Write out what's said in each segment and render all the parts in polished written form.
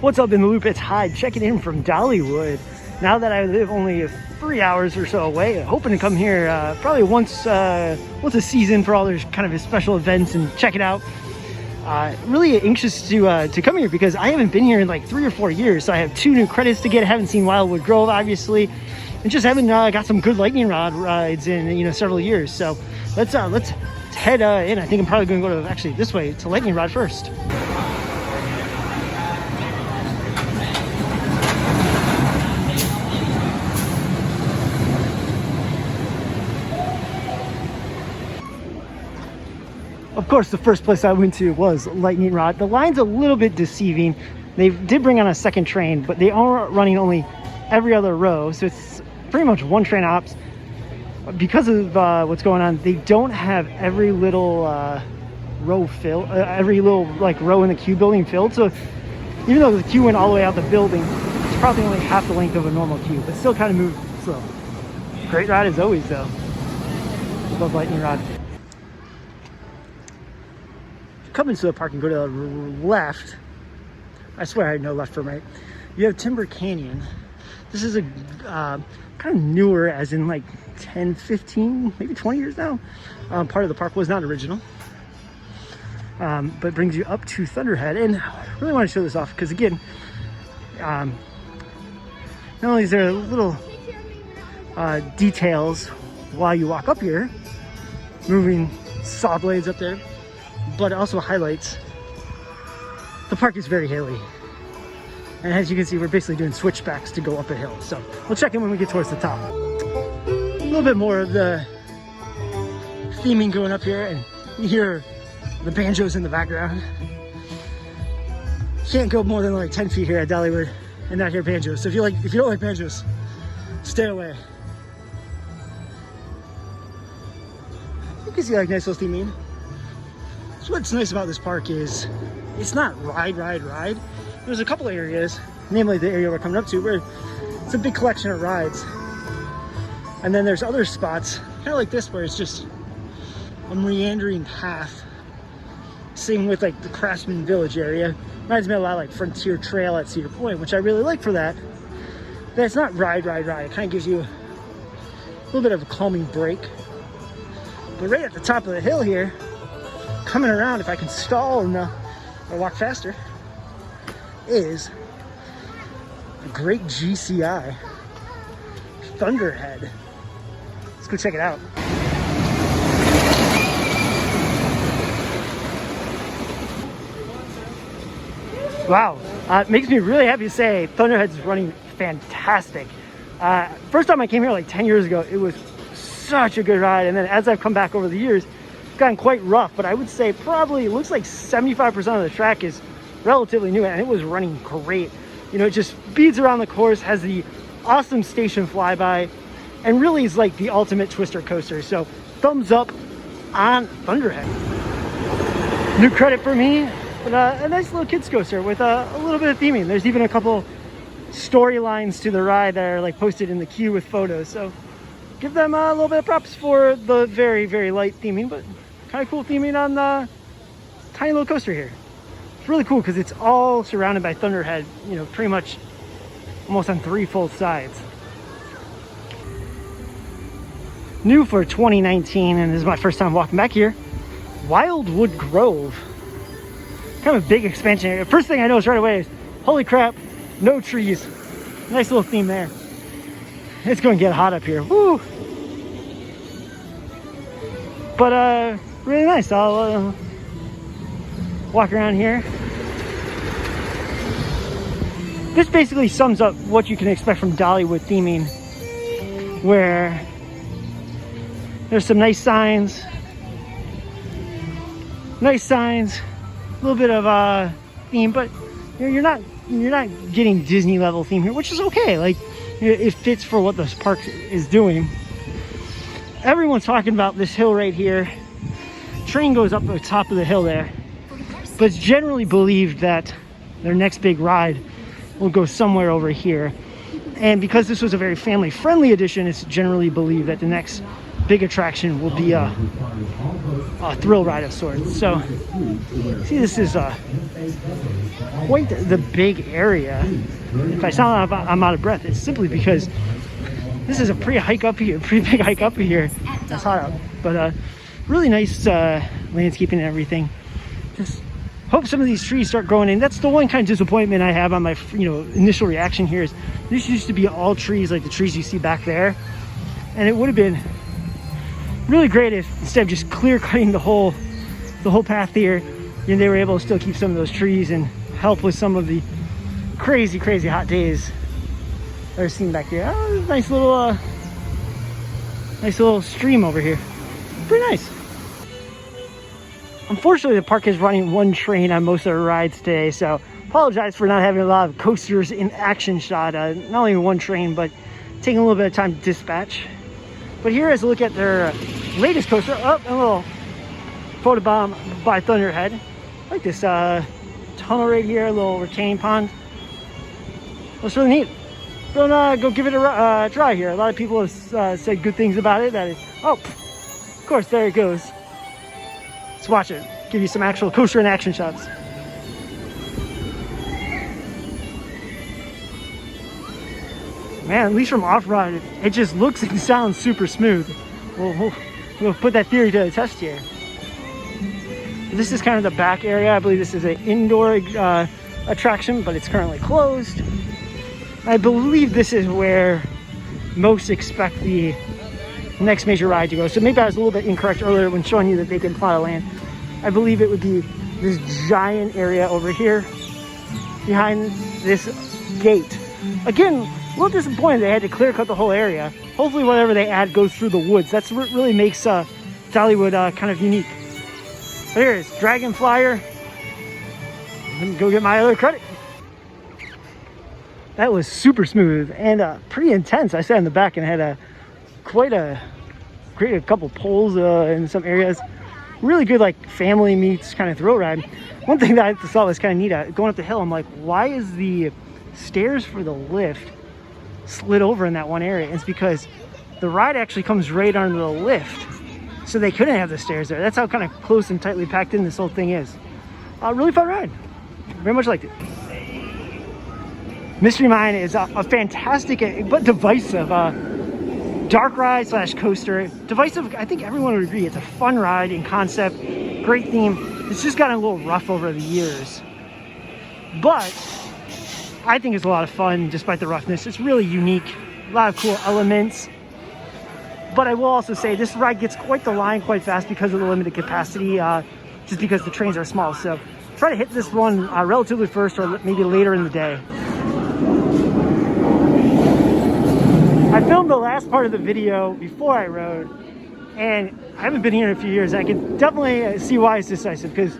What's up in the loop? It's Hyde checking in from Dollywood. Now that I live only 3 hours or so away, hoping to come here probably once a season for all their kind of special events and check it out. Really anxious to come here because I haven't been here in like 3 or 4 years. So I have 2 new credits to get. I haven't seen Wildwood Grove, obviously, and just haven't got some good lightning rod rides in several years. So let's head in. I think I'm probably going to go to actually this way to lightning rod first. Of course, the first place I went to was lightning rod. The line's a little bit deceiving. They did bring on a second train, but they are running only every other row, so it's pretty much one train ops. Because of what's going on, they don't have every little row filled, every little row in the queue building filled. So even though the queue went all the way out the building, it's probably only half the length of a normal queue, but still kind of moved slow. Great ride as always, though. Love lightning rod. Come into the park and go to the left. I swear I had no left from right. You have Timber Canyon. This is a kind of newer, as in like 10, 15, maybe 20 years now. Part of the park was not original. But brings you up to Thunderhead. And I really want to show this off because, again, not only is there little details while you walk up here, moving saw blades up there, but it also highlights the park is very hilly. And as you can see, we're basically doing switchbacks to go up a hill. So we'll check in when we get towards the top. A little bit more of the theming going up here, and you hear the banjos in the background. Can't go more than like 10 feet here at Dollywood and not hear banjos. So if you don't like banjos, stay away. You can see like nice little theming. So what's nice about this park is it's not ride. There's a couple areas, namely the area we're coming up to, where it's a big collection of rides. And then there's other spots, kind of like this, where it's just a meandering path. Same with like the Craftsman Village area. Reminds me a lot like Frontier Trail at Cedar Point, which I really like for that. But it's not ride. It kind of gives you a little bit of a calming break. But right at the top of the hill here, coming around, if I can stall and or walk faster, is the great GCI Thunderhead. Let's go check it out. Wow, it makes me really happy to say Thunderhead's running fantastic. First time I came here like 10 years ago, it was such a good ride, and then as I've come back over the years, it's gotten quite rough, but I would say probably, it looks like 75% of the track is relatively new, and it was running great. It just beads around the course, has the awesome station flyby, and really is like the ultimate twister coaster. So thumbs up on Thunderhead. New credit for me, but a nice little kids coaster with a little bit of theming. There's even a couple storylines to the ride that are like posted in the queue with photos. So give them a little bit of props for the very, very light theming, but kind of cool theming on the tiny little coaster here. It's really cool because it's all surrounded by Thunderhead, pretty much almost on 3 full sides. New for 2019, and this is my first time walking back here, Wildwood Grove. Kind of a big expansion area. First thing I noticed right away is, holy crap, no trees. Nice little theme there. It's going to get hot up here. Woo! But really nice. I'll walk around here. This basically sums up what you can expect from Dollywood theming, where there's some nice signs, a little bit of theme, but you're not getting Disney level theme here, which is okay. Like, it fits for what this park is doing. Everyone's talking about this hill right here. Train goes up the top of the hill there, but it's generally believed that their next big ride will go somewhere over here. And because this was a very family-friendly edition, it's generally believed that the next big attraction will be a thrill ride of sorts. So, see, this is quite the big area. If I sound like I'm out of breath, it's simply because this is a pretty big hike up here. It's hot out, but really nice landscaping and everything. Just hope some of these trees start growing in. That's the one kind of disappointment I have on my initial reaction here is this used to be all trees like the trees you see back there, and it would have been really great if instead of just clear cutting the whole path here, they were able to still keep some of those trees and help with some of the crazy hot days that are seen back here. Oh, nice little stream over here. Pretty nice. Unfortunately, the park is running one train on most of the rides today, so apologize for not having a lot of coasters in action shot. Not only one train, but taking a little bit of time to dispatch. But here is a look at their latest coaster. Oh, a little photobomb by Thunderhead. I like this tunnel right here, a little retaining pond. Looks really neat. Go give it a try here. A lot of people have said good things about it. That is, oh, of course, there it goes. Let's watch it. Give you some actual coaster and action shots. Man, at least from off-road, it just looks and sounds super smooth. We'll put that theory to the test here. This is kind of the back area. I believe this is an indoor attraction, but it's currently closed. I believe this is where most expect the next major ride to go. So maybe I was a little bit incorrect earlier when showing you that they can plot a land. I believe it would be this giant area over here behind this gate. Again, a little disappointed they had to clear cut the whole area. Hopefully whatever they add goes through the woods. That's what really makes Dollywood kind of unique. But here it is, Dragon Flyer. Let me go get my other credit. That was super smooth and pretty intense. I sat in the back and had created a couple poles in some areas. Really good, like family meets kind of thrill ride. One thing that I thought was kind of neat, going up the hill, I'm like, why is the stairs for the lift slid over in that one area? It's because the ride actually comes right under the lift, so they couldn't have the stairs there. That's how kind of close and tightly packed in this whole thing is. Really fun ride. Very much liked it. Mystery Mine is a fantastic but divisive dark ride slash coaster. Divisive, I think everyone would agree. It's a fun ride in concept, great theme. It's just gotten a little rough over the years, but I think it's a lot of fun despite the roughness. It's really unique, a lot of cool elements. But I will also say this ride gets quite the line quite fast because of the limited capacity, just because the trains are small. So try to hit this one relatively first or maybe later in the day. I filmed the last part of the video before I rode, and I haven't been here in a few years. I can definitely see why it's decisive, because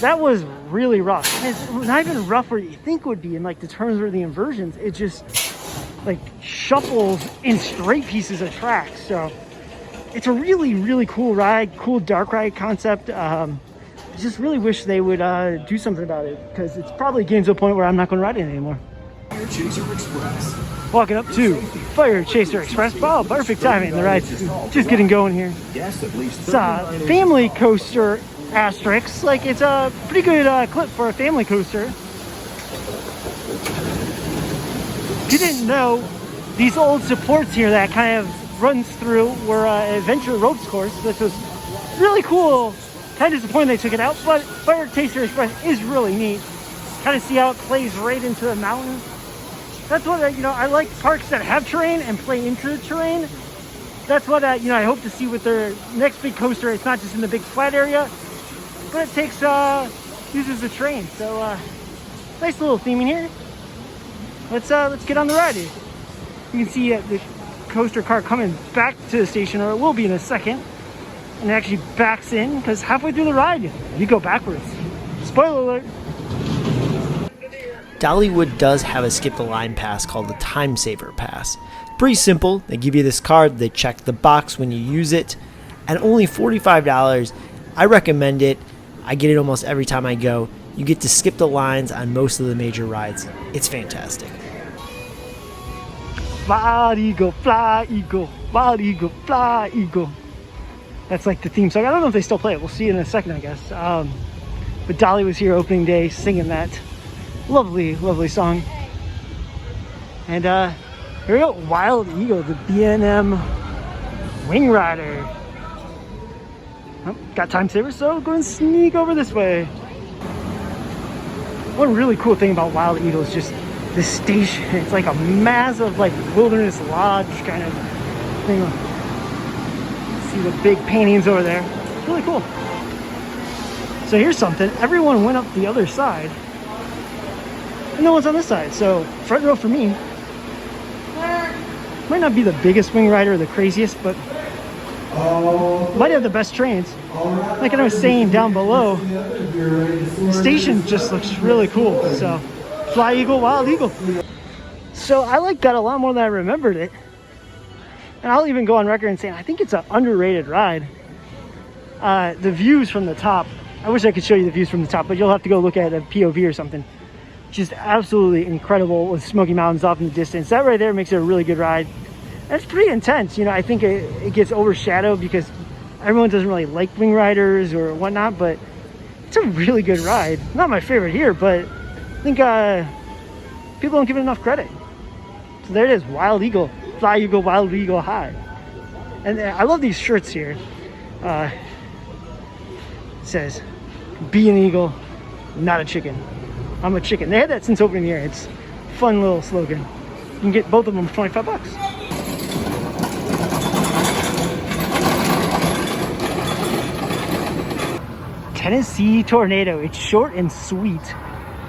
that was really rough. And it's not even rough where you think it would be in like the turns or the inversions. It just like shuffles in straight pieces of track. So it's a really cool ride, cool dark ride concept. I just really wish they would do something about it, because it's probably getting to a point where I'm not going to ride it anymore. Fire Chaser Express. Walking up to Fire Chaser Express. Wow, perfect timing. The ride's just getting going here. Yes, at least It's a family coaster asterisk. Like, it's a pretty good clip for a family coaster. If you didn't know, these old supports here that kind of runs through were an adventure ropes course, which was really cool. Kind of disappointed they took it out, but Fire Chaser Express is really neat. Kind of see how it plays right into the mountain. That's what, I like parks that have terrain and play into the terrain. That's what, I hope to see with their next big coaster. It's not just in the big flat area, but it uses the terrain. So, nice little theming here. Let's get on the ride here. You can see the coaster car coming back to the station, or it will be in a second. And it actually backs in, because halfway through the ride, you go backwards. Spoiler alert. Dollywood does have a skip the line pass called the Time Saver Pass. Pretty simple. They give you this card, they check the box when you use it, and only $45. I recommend it. I get it almost every time I go. You get to skip the lines on most of the major rides. It's fantastic. Fly, eagle, fly, eagle. Wild Eagle, fly Eagle. That's like the theme song. I don't know if they still play it. We'll see in a second, I guess. But Dolly was here opening day singing that lovely, lovely song. And here we go, Wild Eagle, the B&M Wing Rider. Oh, got time saver, so go and sneak over this way. One really cool thing about Wild Eagle is just the station. It's like a massive, like, wilderness lodge kind of thing. See the big paintings over there. It's really cool. So here's something. Everyone went up the other side, and no one's on this side. So front row for me. Might not be the biggest wing rider or the craziest, but might have the best trains. Like I was saying down below, the station just looks really cool. So Fly Eagle, Wild Eagle. So I like that a lot more than I remembered it. And I'll even go on record and saying I think it's an underrated ride. The views from the top, I wish I could show you the views from the top, but you'll have to go look at a POV or something. Just absolutely incredible with Smoky Mountains off in the distance. That right there makes it a really good ride. That's pretty intense. You know, I think it gets overshadowed because everyone doesn't really like wing riders or whatnot, but it's a really good ride. Not my favorite here, but I think people don't give it enough credit. So there it is, Wild Eagle, Fly Eagle, Wild Eagle, Hyde. And I love these shirts here. It says, be an eagle, not a chicken. I'm a chicken. They had that since opening the year. It's a fun little slogan. You can get both of them for 25 bucks. Tennessee Tornado. It's short and sweet.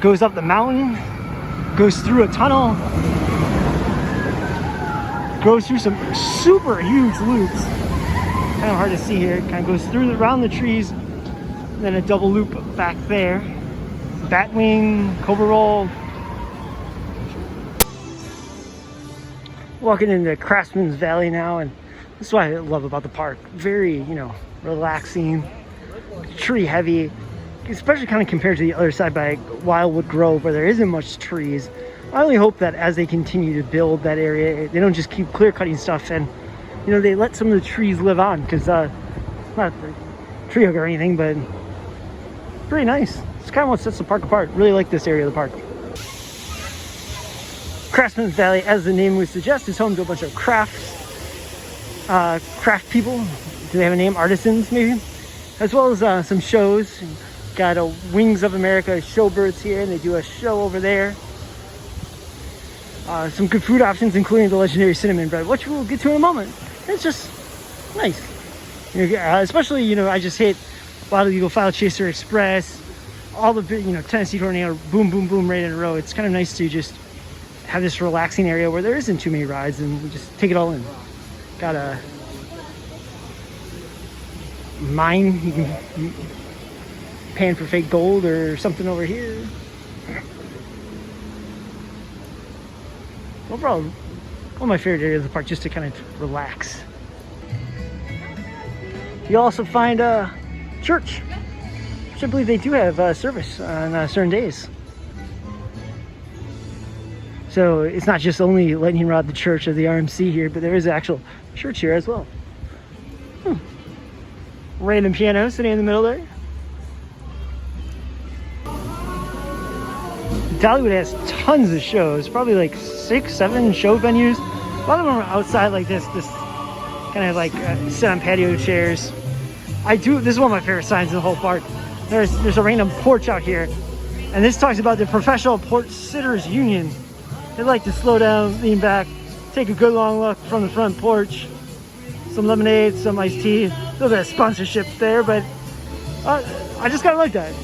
Goes up the mountain, goes through a tunnel, goes through some super huge loops. Kind of hard to see here. It kind of goes through around the trees, then a double loop back there. Batwing, Cobra Roll. Walking into Craftsman Valley now, and this is what I love about the park. Very, you know, relaxing, tree heavy, especially kind of compared to the other side by Wildwood Grove where there isn't much trees. I only hope that as they continue to build that area, they don't just keep clear cutting stuff and, you know, they let some of the trees live on, because not a tree hug or anything, but pretty nice. It's kind of what sets the park apart. Really like this area of the park. Craftsman Valley, as the name would suggest, is home to a bunch of craft people. Do they have a name? Artisans, maybe? As well as some shows. Got a Wings of America Showbirds here, and they do a show over there. Some good food options, including the legendary cinnamon bread, which we'll get to in a moment. It's just nice. You know, especially, you know, I just hit Wild Eagle, File Chaser Express, all the big, you know, Tennessee Tornado, boom, boom, boom, right in a row. It's kind of nice to just have this relaxing area where there isn't too many rides and we just take it all in. Got a mine, you can pan for fake gold or something over here. Overall, one of my favorite areas of the park, just to kind of relax. You also find a church. I believe they do have service on certain days. So it's not just only Lightning Rod, the church of the RMC here, but there is an actual church here as well. Random piano sitting in the middle there. Dollywood has tons of shows, probably like 6, 7 show venues. A lot of them are outside like this kind of like sit on patio chairs. This is one of my favorite signs in the whole park. There's a random porch out here, and this talks about the Professional Porch Sitters Union. They like to slow down, lean back, take a good long look from the front porch. Some lemonade, some iced tea. A little bit of sponsorship there, but I just kind of like that.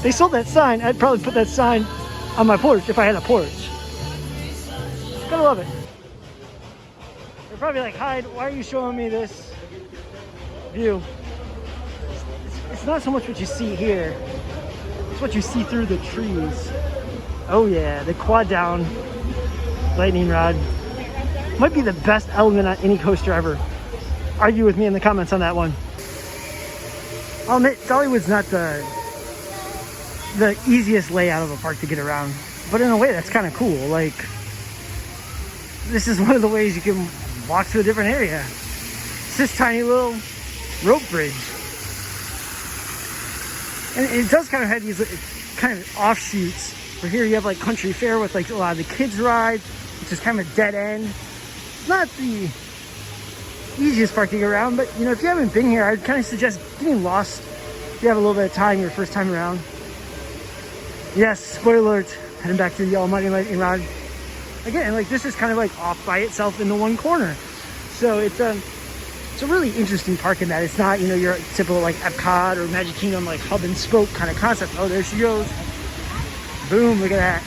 They sold that sign. I'd probably put that sign on my porch if I had a porch. Gotta love it. They're probably like, Hyde, why are you showing me this view? It's not so much what you see here, it's what you see through the trees. Oh yeah, the quad down lightning rod might be the best element on any coaster ever. Argue with me in the comments on that one. I'll admit, Dollywood's not the easiest layout of a park to get around, but in a way that's kind of cool. Like, this is one of the ways you can walk to a different area. It's this tiny little rope bridge. And it does kind of have these kind of offshoots. Where here you have like country fair with like a lot of the kids ride, which is kind of a dead end. It's not the easiest park to get around, but you know, if you haven't been here, I'd kind of suggest getting lost if you have a little bit of time your first time around. Yes, spoiler alert, heading back to the almighty lightning rod. Again, like this is kind of like off by itself in the one corner. So it's a really interesting park in that it's not, you know, your typical like Epcot or Magic Kingdom like hub and spoke kind of concept. Oh, there she goes. Boom, look at that.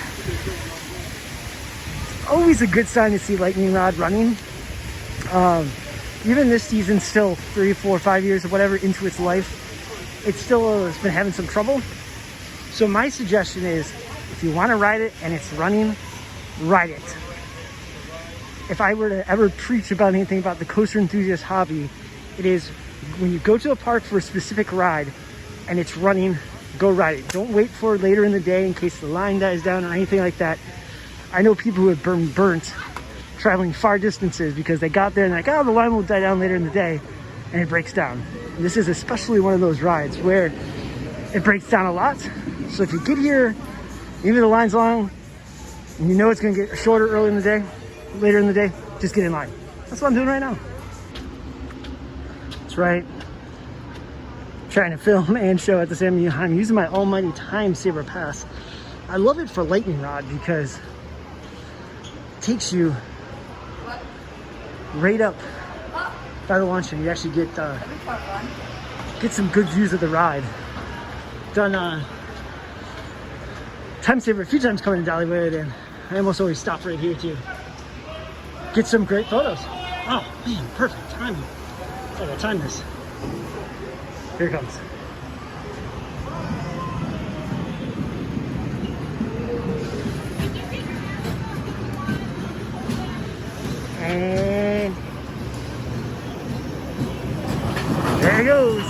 It's always a good sign to see lightning rod running. Even this season, still 3, 4, 5 years or whatever into its life, it still has been having some trouble. So my suggestion is, if you want to ride it and it's running, ride it. If I were to ever preach about anything about the coaster enthusiast hobby, it is when you go to a park for a specific ride and it's running, go ride it. Don't wait for later in the day in case the line dies down or anything like that. I know people who have been burnt traveling far distances because they got there and like, oh, the line will die down later in the day, and it breaks down. And this is especially one of those rides where it breaks down a lot. So if you get here, even the line's long, and you know it's going to get shorter early in the day, later in the day, just get in line. That's what I'm doing right now. That's right. Trying to film and show at the same time. I'm using my almighty time saver pass. I love it for lightning rod because it takes you right up by the launch and you actually get some good views of the ride. Done time saver a few times coming to Dollywood, and I almost always stop right here too. Get some great photos. Oh man, perfect timing. I gotta time this. Here it comes. And there it goes.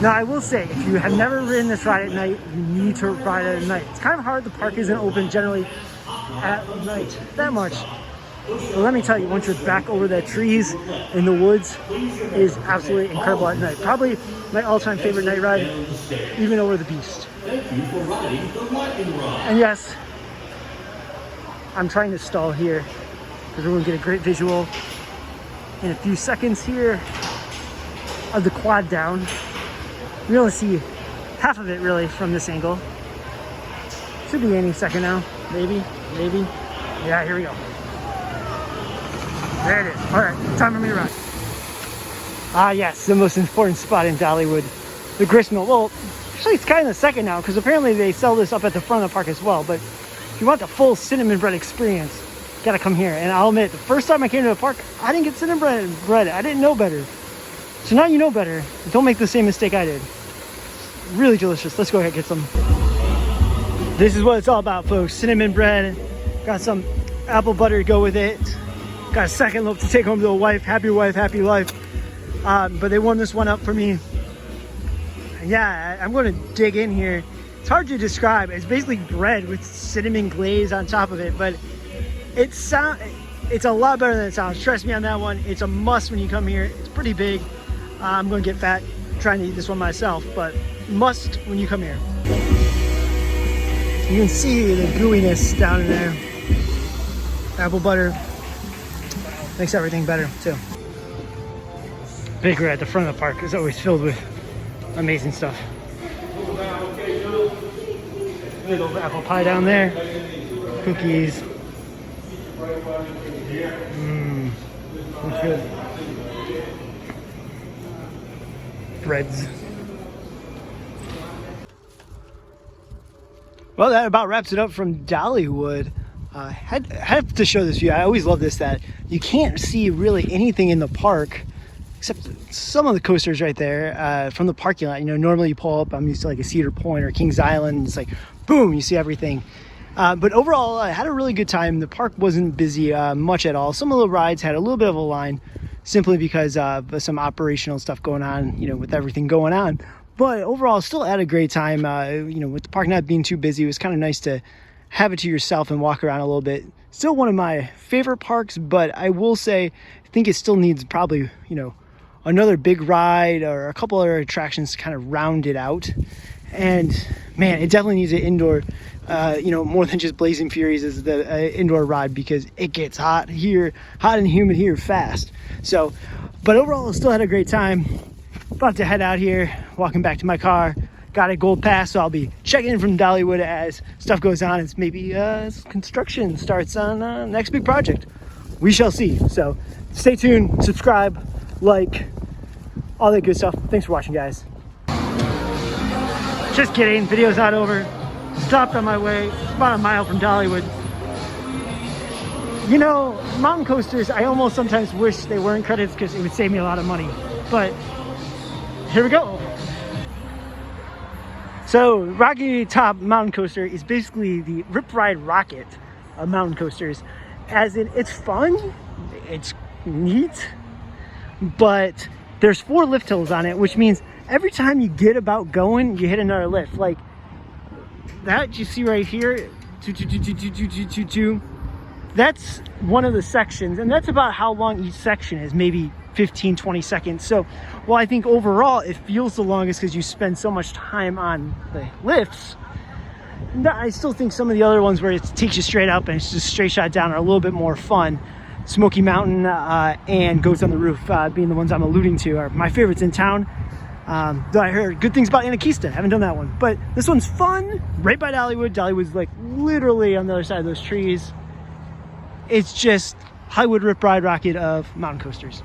Now I will say, if you have never ridden this ride at night, you need to ride it at night. It's kind of hard, the park isn't open generally at night that much. But let me tell you, once you're back over the trees in the woods, it is absolutely incredible at night. Probably my all-time favorite night ride, even over the Beast. And yes, I'm trying to stall here because we're going to get a great visual in a few seconds here of the quad down. We only see half of it really from this angle. Should be any second now, maybe. Yeah, here we go. There it is. All right, time for me to ride. Ah, yes, the most important spot in Dollywood, the gristmill. Well, actually, it's kind of the second now because apparently they sell this up at the front of the park as well. But if you want the full cinnamon bread experience, you gotta come here. And I'll admit, the first time I came to the park, I didn't get cinnamon bread. I didn't know better. So now you know better. Don't make the same mistake I did. Really delicious. Let's go ahead and get some. This is what it's all about, folks. Cinnamon bread. Got some apple butter to go with it. Got a second loaf to take home to the wife. Happy wife, happy life. But they warmed this one up for me. Yeah, I'm going to dig in here. It's hard to describe. It's basically bread with cinnamon glaze on top of it, but it's a lot better than it sounds. Trust me on that one. It's a must when you come here. It's pretty big. I'm going to get fat trying to eat this one myself, but must when you come here. You can see the gooiness down in there. Apple butter makes everything better too. Bakery at the front of the park is always filled with amazing stuff. Little apple pie down there, cookies. Looks good. Breads. Well, that about wraps it up from Dollywood. Had to show this view. I always love this, that you can't see really anything in the park except some of the coasters right there from the parking lot. You know, normally you pull up, I'm used to like a Cedar Point or Kings Island. It's like, boom, you see everything. But overall, I had a really good time. The park wasn't busy much at all. Some of the rides had a little bit of a line simply because of some operational stuff going on, you know, with everything going on. But overall, still had a great time. You know, with the park not being too busy, it was kind of nice to have it to yourself and walk around a little bit, Still one of my favorite parks, but I will say I think it still needs probably, another big ride or a couple other attractions to kind of round it out. And man, it definitely needs an indoor, more than just Blazing Furies as the indoor ride, because it gets hot and humid here fast. So, but overall, I still had a great time. About to head out here, walking back to my car. Got a gold pass, so I'll be checking in from Dollywood as stuff goes on. It's maybe construction starts on next big project. We shall see. So stay tuned, subscribe, like, all that good stuff. Thanks for watching, guys. Just kidding, video's not over. Stopped on my way, about a mile from Dollywood. Mountain coasters, I almost sometimes wish they weren't credits because it would save me a lot of money. But here we go. So Rocky Top Mountain Coaster is basically the Rip Ride Rocket of mountain coasters. As in, it's fun, it's neat, but there's 4 lift hills on it, which means every time you get about going, you hit another lift. Like that you see right here, that's one of the sections, and that's about how long each section is, maybe 15-20 seconds. So while I think overall it feels the longest because you spend so much time on the lifts, I still think some of the other ones where it takes you straight up and it's just straight shot down are a little bit more fun. Smoky Mountain and Goats on the Roof being the ones I'm alluding to are my favorites in town. Though I heard good things about Anarchista. Haven't done that one, but this one's fun, right by Dollywood. Dollywood's like literally on the other side of those trees. It's just Hollywood Rip Ride Rocket of mountain coasters.